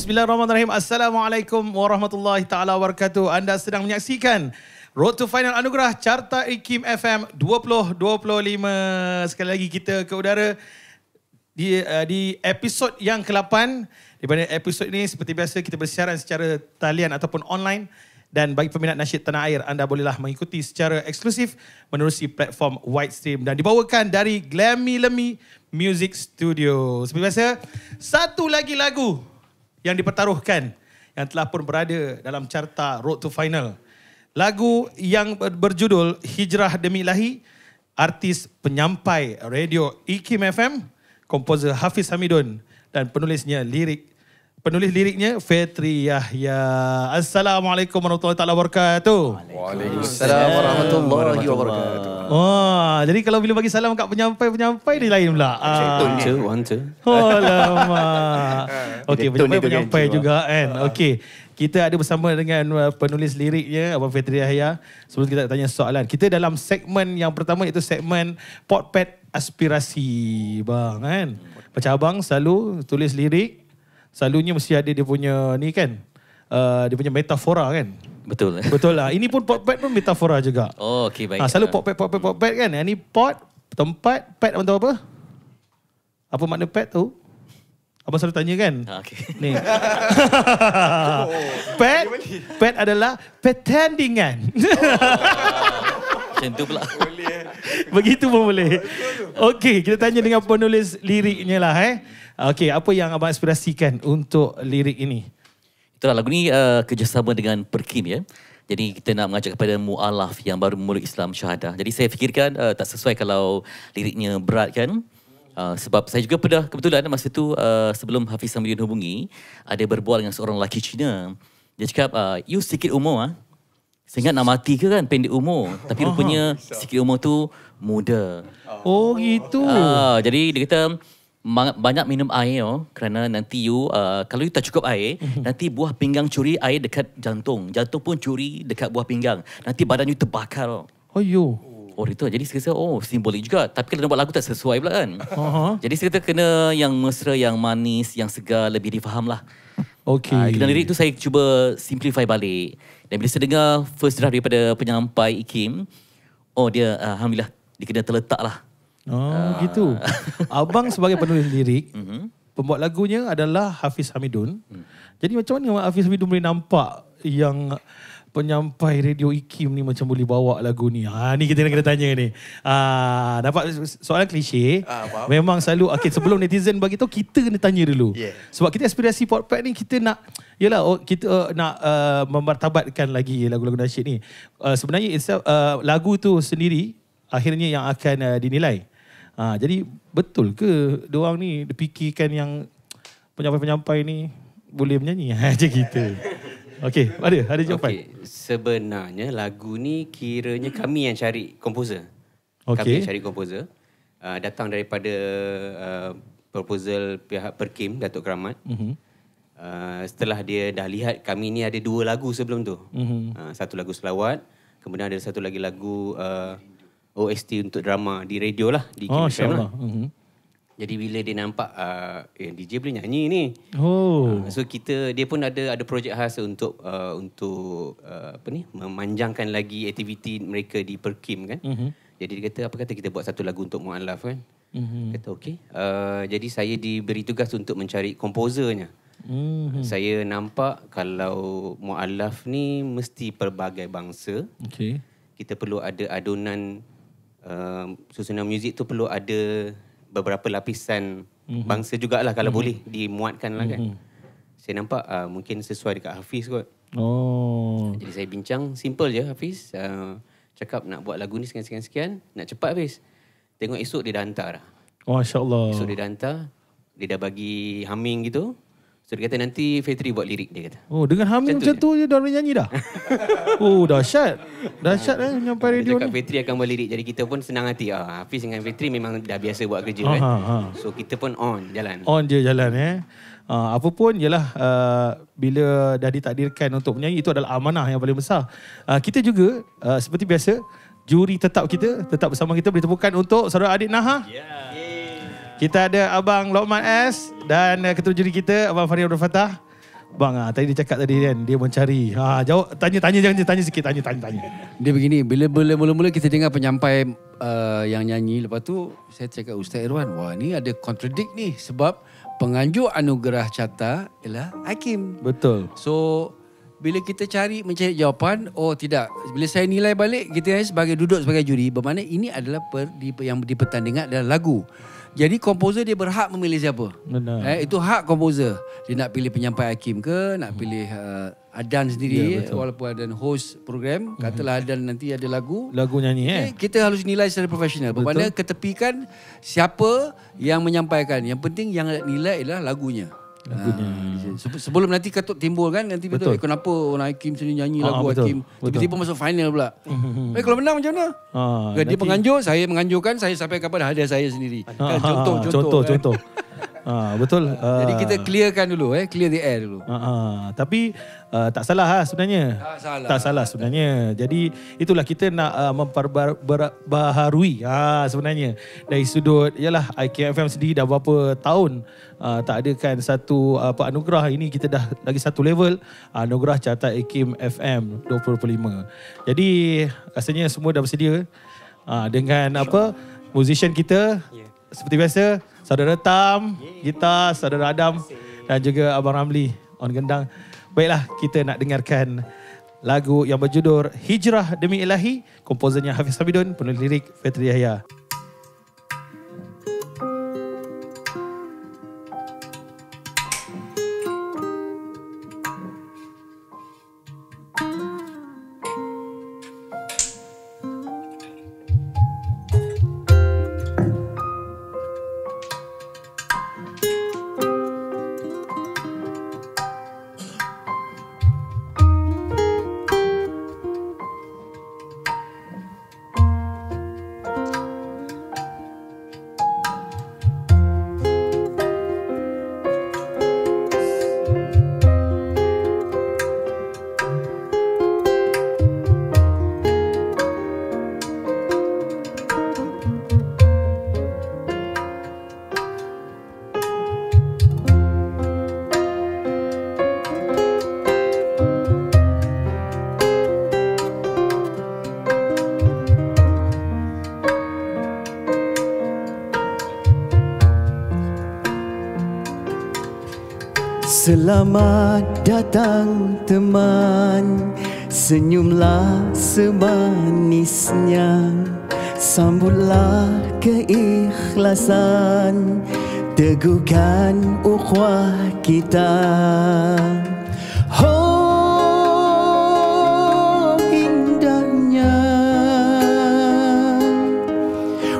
Bismillahirrahmanirrahim. Assalamualaikum warahmatullahi taala wabarakatuh. Anda sedang menyaksikan Road to Final Anugerah Carta IKIM FM 2025. Sekali lagi kita ke udara di episod yang ke-8. Di mana episod ini seperti biasa kita bersiaran secara talian ataupun online. Dan bagi peminat nasyid tanah air, anda bolehlah mengikuti secara eksklusif menerusi platform Widestream dan dibawakan dari Glammy Lemmy Music Studio. Seperti biasa, satu lagi lagu yang dipertaruhkan yang telah pun berada dalam carta Road to Final. Lagu yang berjudul Hijrah Demi Ilahi, artis penyampai radio IKIM FM, komposer Hafiz Hamidun dan penulis liriknya Fetri Yahya. Assalamualaikum warahmatullahi wabarakatuh. Waalaikumsalam warahmatullahi wabarakatuh. Wah, jadi kalau bila bagi salam kat penyampai ni lain pula. One two. Oh lama. Okey, penyampai juga kan. Okey. Kita ada bersama dengan penulis liriknya Abang Fetri Yahya. Sebelum kita tanya soalan, kita dalam segmen yang pertama iaitu segmen Potpet Aspirasi bang kan. Macam abang selalu tulis lirik, selalunya mesti ada dia punya ni kan. Dia punya metafora kan. Betul. Betul lah. Ini pun potpet pun metafora juga. Oh, okey baik. Selalu potpet kan. Ini pot, tempat, pet abang tahu apa? Apa makna pet tu? Abang selalu tanya kan? Okey. Ni. Pet adalah petandingan. Macam tu pula. Begitu pun boleh. Okey, kita tanya dengan penulis liriknya lah Okey, apa yang abang aspirasikan untuk lirik ini? Itulah lagu ni kerjasama dengan Perkim ya. Jadi kita nak mengajak kepada mu'alaf yang baru memeluk Islam syahadah. Jadi saya fikirkan tak sesuai kalau liriknya berat kan. Sebab saya juga pernah kebetulan masa tu sebelum Hafiz Hamidun hubungi, ada berbual dengan seorang lelaki Cina. Dia cakap, you sikit umur saya ingat nak mati ke kan, pendek umur. Tapi rupanya sikit umur tu muda. Oh gitu. Jadi dia kata, banyak minum air kerana nanti you kalau you tak cukup air, nanti buah pinggang curi air dekat jantung. Jantung pun curi dekat buah pinggang. Nanti badan you terbakar. Oh yo. Oh itu. Jadi saya kata simbolik juga. Tapi kalau nak buat lagu tak sesuai pula kan. Jadi saya kata kena yang mesra, yang manis, yang segar, lebih difaham lah. Okey. Dengan lirik tu saya cuba simplify balik. Dan bila saya dengar first draft daripada penyampai IKIM, dia alhamdulillah dia kena terletak lah. Gitu. Abang sebagai penulis lirik, pembuat lagunya adalah Hafiz Hamidun. Jadi macam mana Hafiz Hamidun boleh nampak yang penyampai radio IKIM ni macam boleh bawa lagu ni? Ni kita kena tanya ni. Dapat soalan klise. Memang selalu sebelum netizen bagi tahu, kita kena tanya dulu. Sebab kita aspirasi Potpet ni kita nak kita nak memartabatkan lagi lagu-lagu nasyid ni. Sebenarnya lagu tu sendiri akhirnya yang akan dinilai. Jadi betul ke diorang ni fikirkan yang penyampai-penyampai ni boleh menyanyi? Macam gitu. Okey, ada jawapan. Sebenarnya lagu ni kiranya kami yang cari komposer. Kami yang cari komposer. Datang daripada proposal pihak Perkim, Datuk Keramat. Setelah dia dah lihat kami ni ada 2 lagu sebelum tu. Satu lagu selawat, kemudian ada satu lagi lagu OST untuk drama di radio lah, di IKIM FM lah. Jadi bila dia nampak DJ boleh nyanyi ni. So dia pun ada projek khas untuk memanjangkan lagi aktiviti mereka di Perkim kan. Jadi dia kata apa kata kita buat satu lagu untuk mu'alaf kan. Kata okey. Jadi saya diberi tugas untuk mencari komposernya. Saya nampak kalau mu'alaf ni mesti pelbagai bangsa. Kita perlu ada adunan susunan muzik tu, perlu ada beberapa lapisan bangsa jugalah kalau boleh dimuatkan lah kan. Saya nampak mungkin sesuai dekat Hafiz kot. Jadi saya bincang, simple je Hafiz. Cakap nak buat lagu ni sekian-sekian, nak cepat Hafiz. Tengok esok dia dah hantar dah. Masya Allah. Esok dia dah hantar, dia dah bagi humming gitu. So dia kata nanti Fetri buat lirik, dia kata. Dengan humming macam tu je dah boleh nyanyi dah. Dahsyat. Dahsyat nyampai radio dia cakap ni. Fetri akan buat lirik. Jadi kita pun senang hati. Hafiz dengan Fetri memang dah biasa buat kerja kan. So kita pun jalan. On je jalan apa pun ialah bila dah ditakdirkan untuk menyanyi, itu adalah amanah yang paling besar. Kita juga seperti biasa, juri tetap kita tetap bersama kita. Beri tepukan untuk saudara adik Naha. Kita ada Abang Lokman S dan ketua juri kita Abang Fahri Abdul Fattah. Bang, tadi dia cakap tadi kan, dia mencari. Jawab, tanya sikit, tanya. Dia begini, bila mula-mula kita dengar penyampai yang nyanyi, lepas tu saya cakap, Ustaz Irwan, wah ni ada kontradik ni, sebab penganjur anugerah carta ialah Hakim. Betul. So bila kita mencari jawapan, oh tidak, bila saya nilai balik, kita duduk sebagai juri, bermakna ini adalah yang dipertandingkan adalah lagu. Jadi komposer dia berhak memilih siapa. Benar. Itu hak komposer. Dia nak pilih penyampai Hakim ke, nak pilih Adan sendiri, walaupun Adan host program, katalah Adan nanti ada lagu nyanyi kita harus nilai secara profesional. Bermakna ketepikan siapa yang menyampaikan. Yang penting yang nilai adalah lagunya. Sebelum nanti Ketuk timbul kan, nanti betul kenapa orang Hakim sini nyanyi lagu Hakim, tiba-tiba masuk final pula. Kalau menang macam mana? Dia penganjur, saya menganjurkan, saya sampai kepada hadiah saya sendiri. Contoh. Betul. Jadi kita clearkan dulu, clear the air dulu. Tapi tak salah sebenarnya. Tak salah sebenarnya. Jadi itulah kita nak memperbaharui sebenarnya dari sudut ialah IKIM FM sendiri dah berapa tahun tak adakan satu anugerah. Ini kita dah lagi satu level, anugerah carta IKIM FM 2025. Jadi rasanya semua dah bersedia dengan musician kita. Seperti biasa, Saudara Tam, gitar, Saudara Adam dan juga Abang Ramli on gendang. Baiklah, kita nak dengarkan lagu yang berjudul Hijrah Demi Ilahi, komposernya Hafiz Hamidun, penulis lirik Fetri Yahya. Selamat datang teman, senyumlah semanisnya, sambutlah keikhlasan, teguhkan ukhuwah kita. Oh indahnya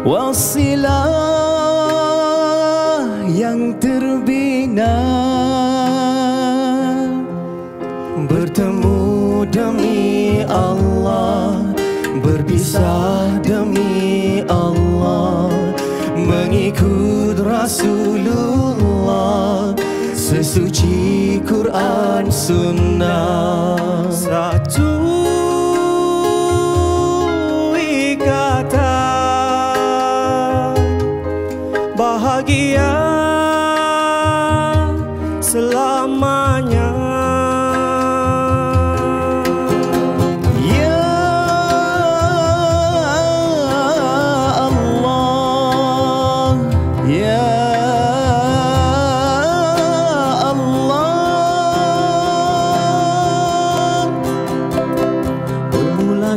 wasilah yang terbina, bertemu demi Allah, berpisah demi Allah, mengikut Rasulullah, sesuci Quran Sunnah. Satu ikatan bahagia selamanya.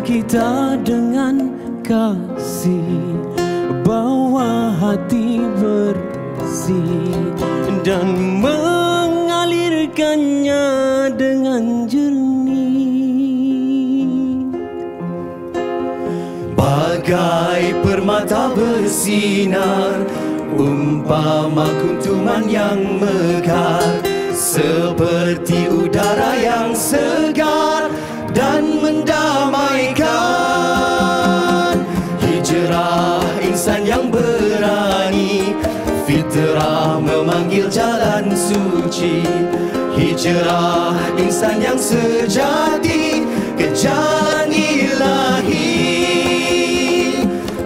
Kita dengan kasih, bawa hati bersih dan mengalirkannya dengan jernih. Bagai permata bersinar, umpama kuntuman yang mekar, seperti udara yang segar dan mendamaikan. Hijrah insan yang berani, fitrah memanggil jalan suci. Hijrah insan yang sejati, ke jalan ilahi.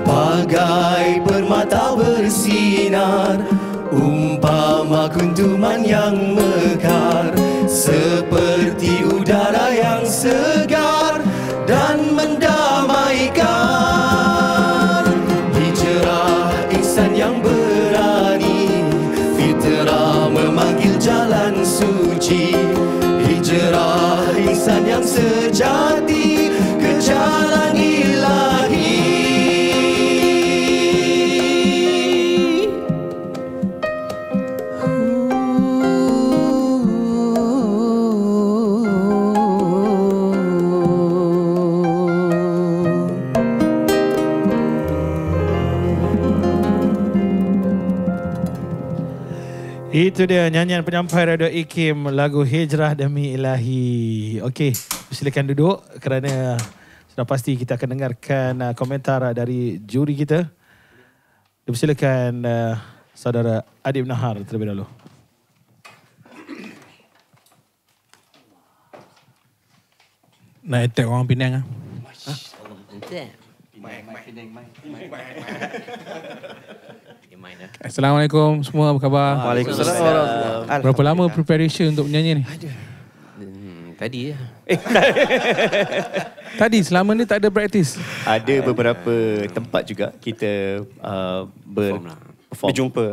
Bagai permata bersinar, umpama kuntuman yang mekar, sejati ke jalan ilahi. Itu dia nyanyian penyampai Radio IKIM, lagu Hijrah Demi Ilahi. Okey, silakan duduk kerana sudah pasti kita akan dengarkan komentar dari juri kita. Silakan saudara Adib Nahar terlebih dahulu. Nak attack orang Penang ah. Assalamualaikum semua, apa khabar? Waalaikumsalam. Berapa lama preparation untuk menyanyi ni? Tadi ya. Tadi selama ni tak ada practice. Ada beberapa tempat juga kita berjumpa,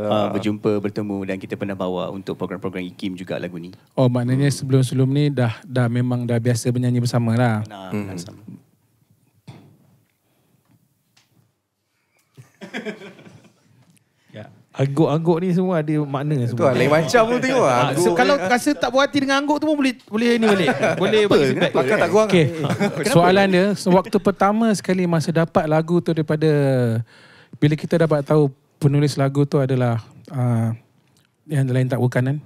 bertemu dan kita pernah bawa untuk program-program IKIM juga lagu ni. Oh, maknanya sebelum-sebelum ni dah memang dah biasa menyanyi bersama lah. Sama. Angguk-angguk ni semua ada makna semua. Lain macam pun tengok lah. So, kalau rasa tak puas hati dengan angguk tu pun boleh ni balik. Boleh bagi feedback. Pakar tak kurang. Okay. Soalan dia, waktu pertama sekali masa dapat lagu tu daripada, bila kita dapat tahu penulis lagu tu adalah yang lain tak bukan kan,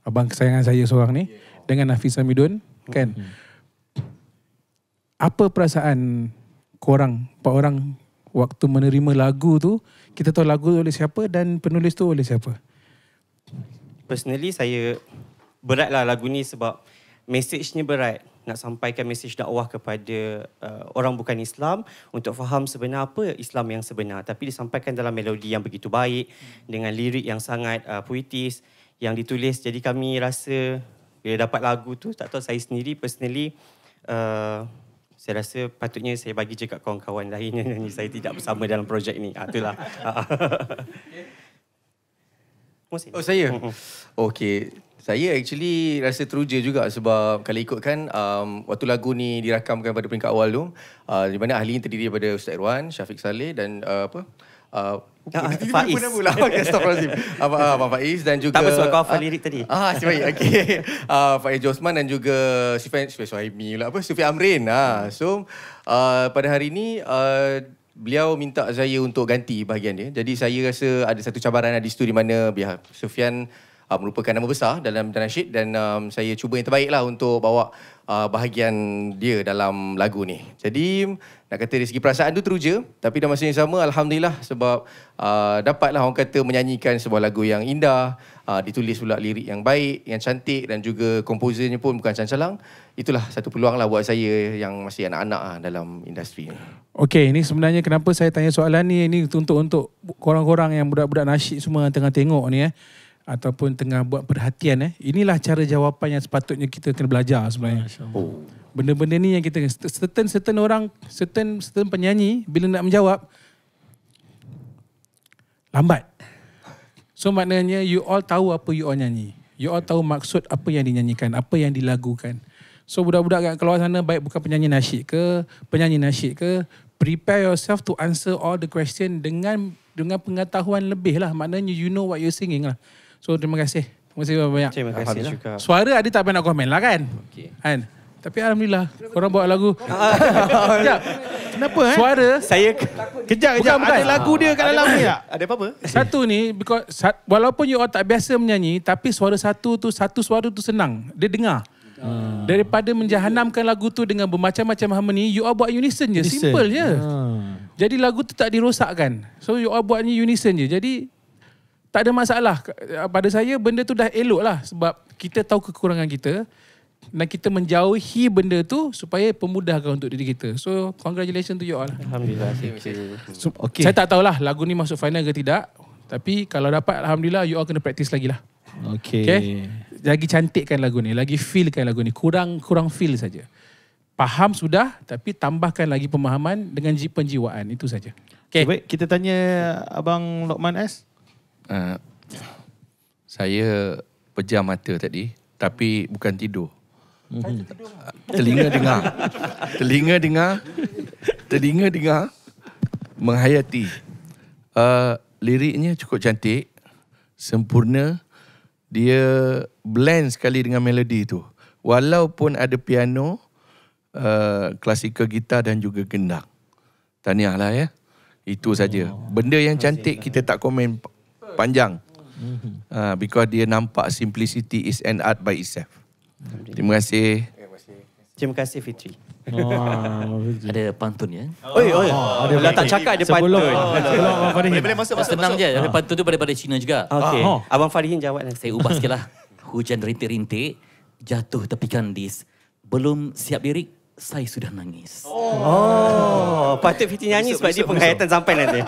abang kesayangan saya seorang ni, dengan Hafiz Hamidun kan. Apa perasaan korang, 4 orang waktu menerima lagu tu? Kita tahu lagu oleh siapa dan penulis tu oleh siapa? Personally saya beratlah lagu ni sebab mesejnya berat. Nak sampaikan mesej dakwah kepada orang bukan Islam untuk faham sebenar apa Islam yang sebenar. Tapi disampaikan dalam melodi yang begitu baik, dengan lirik yang sangat puitis yang ditulis. Jadi kami rasa bila dapat lagu tu, tak tahu saya sendiri personally, saya rasa patutnya saya bagi je kat kawan-kawan lain yang nyanyi, saya tidak bersama dalam projek ni. Itulah. Oh, saya? Okey. Saya actually rasa teruja juga sebab kalau ikutkan waktu lagu ni dirakamkan pada peringkat awal tu, di mana ahli terdiri daripada Ustaz Irwan, Syafiq Saleh dan Faiz. Abang Faiz dan juga... Tak apa sebab kau hafal lirik tadi. Baik. Okey. Faiz Josman dan juga Sufian Amrin. So, pada hari ini beliau minta saya untuk ganti bahagian dia. Jadi saya rasa ada satu cabaran di situ di mana Sufian merupakan nama besar dalam nasyid dan saya cuba yang terbaik lah untuk bawa bahagian dia dalam lagu ni. Jadi nak kata dari segi perasaan tu teruja, tapi dalam masa yang sama Alhamdulillah sebab dapatlah orang kata menyanyikan sebuah lagu yang indah, ditulis pula lirik yang baik, yang cantik dan juga komposernya pun bukan cancalang. Itulah satu peluang lah buat saya yang masih anak-anak dalam industri ni. Okey, ini sebenarnya kenapa saya tanya soalan ni, ini untuk korang-korang yang budak-budak nasyid semua tengah tengok ni ataupun tengah buat perhatian inilah cara jawapan yang sepatutnya kita kena belajar sebenarnya. Benda-benda ni yang kita certain orang, certain penyanyi bila nak menjawab lambat. So maknanya you all tahu apa you all nyanyi. You all tahu maksud apa yang dinyanyikan, apa yang dilagukan. So budak-budak kat keluar sana, baik bukan penyanyi nasyid ke, prepare yourself to answer all the question dengan pengetahuan lebih lah. Maknanya you know what you're singing lah. So terima kasih. Terima kasih banyak. Terima kasih juga. Suara ada tak payah nak komen lah kan? Okay. Kan? Tapi Alhamdulillah korang bawa lagu. Kejap. Kenapa Suara saya Kejap. Ada lagu dia kat dalam ni tak? Ada apa-apa? Satu ni, because walaupun you all tak biasa menyanyi, tapi suara satu suara tu senang. Dia dengar. Daripada menjahanamkan lagu tu dengan bermacam-macam harmoni, you all buat unison je. Simple je. Jadi lagu tu tak dirosakkan. So you all buat ni unison je. Jadi tak ada masalah. Pada saya benda tu dah elok lah. Sebab kita tahu kekurangan kita dan kita menjauhi benda tu supaya pemudahkan untuk diri kita. So congratulations to you all. Alhamdulillah. So, saya tak tahulah lagu ni masuk final ke tidak. Tapi kalau dapat Alhamdulillah you all kena practice lagi lah. Okay. Lagi cantikkan lagu ni. Lagi feelkan lagu ni. Kurang feel saja. Faham sudah, tapi tambahkan lagi pemahaman dengan penjiwaan. Itu saja. Okay. Baik, kita tanya Abang Lokman S. Saya pejam mata tadi, tapi bukan tidur. Telinga dengar menghayati. Liriknya cukup cantik, sempurna. Dia blend sekali dengan melodi tu. Walaupun ada piano, klasikal gitar dan juga gendang. Tahniahlah ya. Itu saja. Benda yang cantik kita tak komen panjang. Because dia nampak simplicity is an art by itself. Terima kasih. Terima kasih Fitri. Ada pantun ya. Dah tak cakap ada pantun. Boleh masuk. Senang je. Ada pantun tu daripada Cina juga. Okey. Abang Farihin jawab. Saya ubah sikit lah. Hujan rintik-rintik, jatuh tepi kandis. Belum siap lirik, saya sudah nangis. Patut Fitri nyanyi sebab dia penghayatan sampai nanti.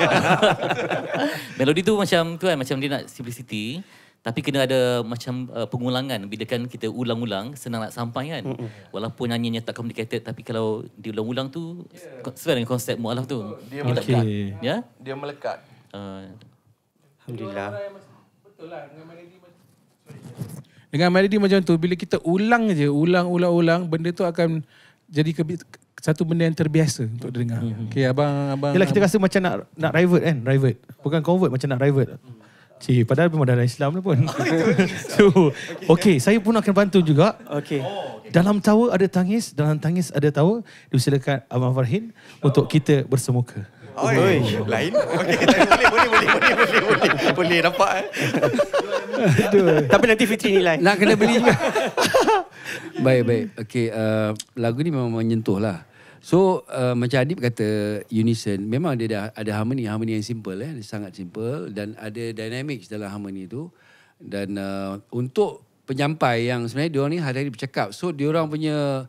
Melodi tu macam tu kan, macam dia nak simplicity. Tapi kena ada macam pengulangan. Bila kan kita ulang-ulang, senang nak sampai kan. Walaupun nyanyinya tak complicated, tapi kalau diulang-ulang tu, sesuai dengan konsep mu'alaf tu. Dia tak melekat. Ya? Dia melekat. Alhamdulillah. Betul lah dengan melodi macam tu, bila kita ulang je, ulang, benda tu akan jadi satu benda yang terbiasa untuk dengar. Okey, abang. Yalah, kita rasa macam nak revert kan, revert. Bukan convert, macam nak revert. Padahal memang dalam Islam lah pun. So, okey, saya pun akan bantu juga. Okey. Dalam tawa ada tangis, dalam tangis ada tawa. Dipersilakan Abang Farhin untuk kita bersemuka. Lain. Okey, boleh nampak. Tapi nanti Fitri nilai. Nak kena beli juga. Baik. Okey, lagu ni memang menyentuh lah. So macam Adib kata unison, memang dia dah ada harmony yang simple dia sangat simple dan ada dynamics dalam harmony tu. Dan untuk penyampai yang sebenarnya diorang ni hari-hari bercakap, so diorang punya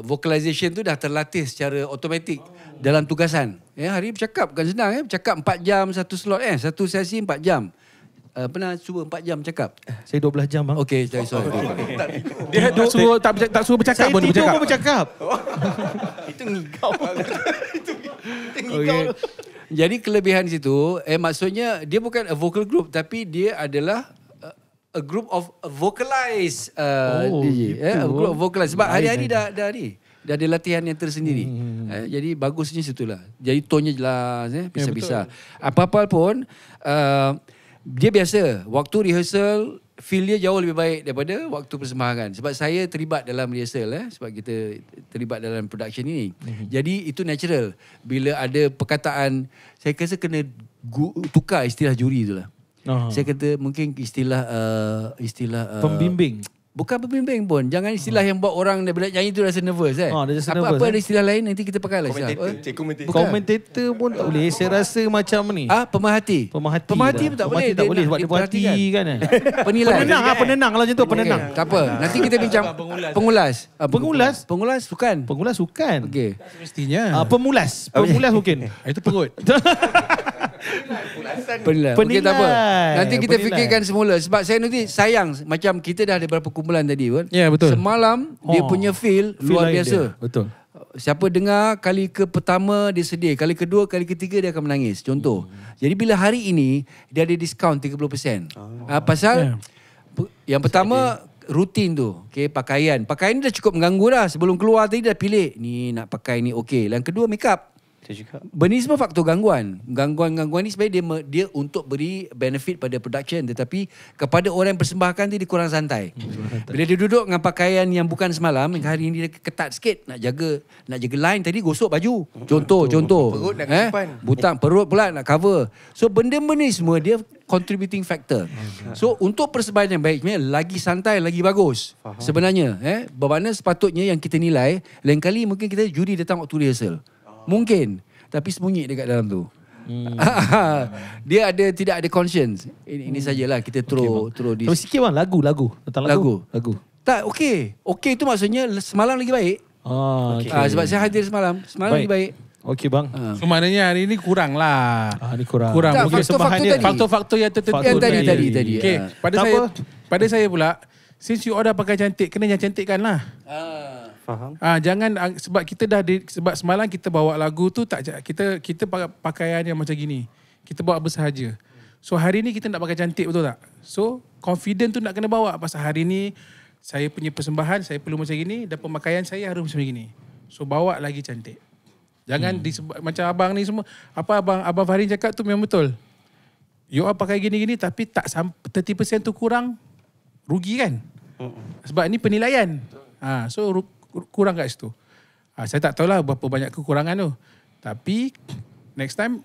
vocalization tu dah terlatih secara automatik dalam tugasan. Hari bercakap bukan senang bercakap 4 jam satu slot satu sesi 4 jam. Pernah cuba 4 jam cakap? Saya 12 jam bang. Okey, sorry. Dia tak suruh bercakap pun. Saya tidur pun bercakap. Itu ngigau. Okay. Jadi kelebihan situ, maksudnya dia bukan a vocal group tapi dia adalah a group of vocalized DJ. A group of vocalized. Sebab hari-hari dah ada latihan yang tersendiri. Jadi bagusnya situlah. Jadi tonnya jelas, bisa-bisa. Apa-apa pun, dia biasa. Waktu rehearsal, feel dia jauh lebih baik daripada waktu persembahan. Sebab saya terlibat dalam rehearsal. Sebab kita terlibat dalam production ini. Jadi itu natural. Bila ada perkataan, saya rasa kena tukar istilah juri tu lah. Saya kata mungkin istilah pembimbing. Bukan pembimbing pun. Jangan istilah yang buat orang bila nyanyi tu rasa nervous. Dia rasa Apa nervous, ada istilah lain nanti kita pakai lah. Komentator pun tak boleh. Saya rasa macam ni. Pemerhati. Pemerhati pun tak boleh. Tak boleh sebab dia berhati kan. Penilai. Penenang kalau macam tu. Penenang. Tak apa. Nanti kita bincang pengulas. Pengulas sukan. Pengulas sukan. Okey. Mestinya. Pemulas mungkin. Itu perut. Penilai. Okey, tak apa. Nanti kita fikirkan semula. Sebab saya nanti sayang. Macam kita dah ada berapa kumpulan tadi pun. Ya, betul. Semalam dia punya feel luar biasa. Betul. Siapa dengar kali pertama dia sedih, kali kedua, kali ketiga dia akan menangis. Contoh. Jadi bila hari ini dia ada diskaun 30%. Pasal yang pertama rutin tu, pakaian. Pakaian ni dah cukup mengganggu dah. Sebelum keluar tadi dah pilih ni nak pakai ni okey. Yang kedua make up. Benda semua faktor gangguan. Gangguan ni sebenarnya dia untuk beri benefit pada production, tetapi kepada orang yang persembahkan dia kurang santai. Bila dia duduk dengan pakaian yang bukan semalam, hari ini dia ketat sikit, nak jaga line, tadi gosok baju. Contoh. Perut nak kesimpan. Butang perut pula nak cover. So benda-benda ni semua dia contributing factor. So untuk persembahan yang baik lagi santai, lagi bagus. Sebenarnya bermakna sepatutnya yang kita nilai, lain kali mungkin kita juri datang waktu rehearsal. Mungkin. Tapi sembunyi dekat dalam tu. Dia tidak ada conscience. Ini sajalah kita throw Terus sikit bang, lagu. Tentang lagu. Tak, okey tu maksudnya semalam lagi baik. Sebab saya hadir semalam lagi baik. Okey bang. So maknanya hari ni kurang lah. Ni kurang. Tak, Mungkin faktor-faktor yang tertentu tadi. Okay, pada saya pula, since you order pakai cantik, kena yang cantikkan lah. Faham. Jangan sebab kita sebab semalam kita bawa lagu tu kita pakai pakaian yang macam gini. Kita bawa bersahaja. So hari ni kita nak pakai cantik, betul tak? So confident tu nak kena bawa pasal hari ni saya punya persembahan, saya perlu macam gini, dan pemakaian saya harus macam gini. So bawa lagi cantik. Jangan macam abang ni semua, apa abang Fahrin cakap tu memang betul. You all pakai gini-gini tapi tak 30% tu kurang, rugi kan? Sebab ni penilaian. So kurang kat situ. Saya tak tahulah berapa banyak kekurangan tu. Tapi next time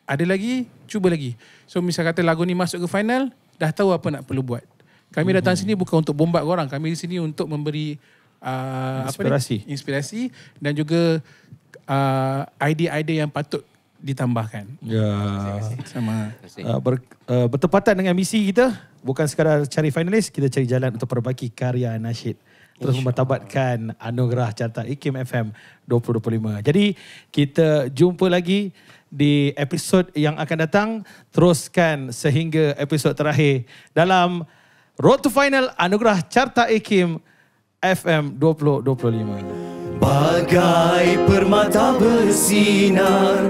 ada lagi, cuba lagi. So misal kata lagu ni masuk ke final, dah tahu apa nak perlu buat. Kami datang sini bukan untuk bombat korang. Kami di sini untuk memberi inspirasi dan juga idea-idea yang patut ditambahkan. Ya. Sama. Bertepatan dengan misi kita, bukan sekadar cari finalis, kita cari jalan untuk perbaiki karya nasyid. Terus memartabatkan anugerah Carta IKIM FM 2025. Jadi kita jumpa lagi di episod yang akan datang. Teruskan sehingga episod terakhir dalam Road to Final Anugerah Carta IKIM FM 2025. Bagai permata bersinar,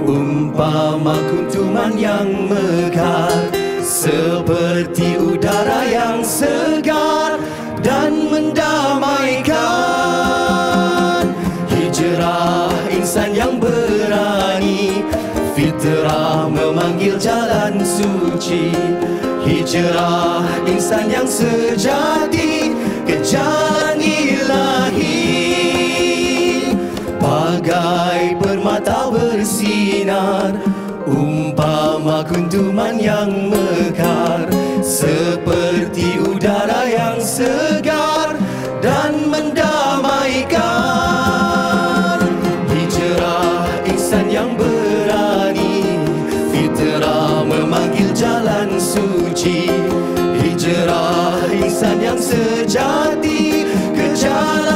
umpama kuntuman yang mekar, seperti udara yang segar dan mendamaikan. Hijrah insan yang berani, fitrah memanggil jalan suci. Hijrah insan yang sejati ke jalan ilahi. Bagai permata bersinar, umpama kuntuman yang mekar, seperti udara yang segar dan mendamaikan. Hijrah insan yang berani, fitrah memanggil jalan suci. Hijrah insan yang sejati ke jalan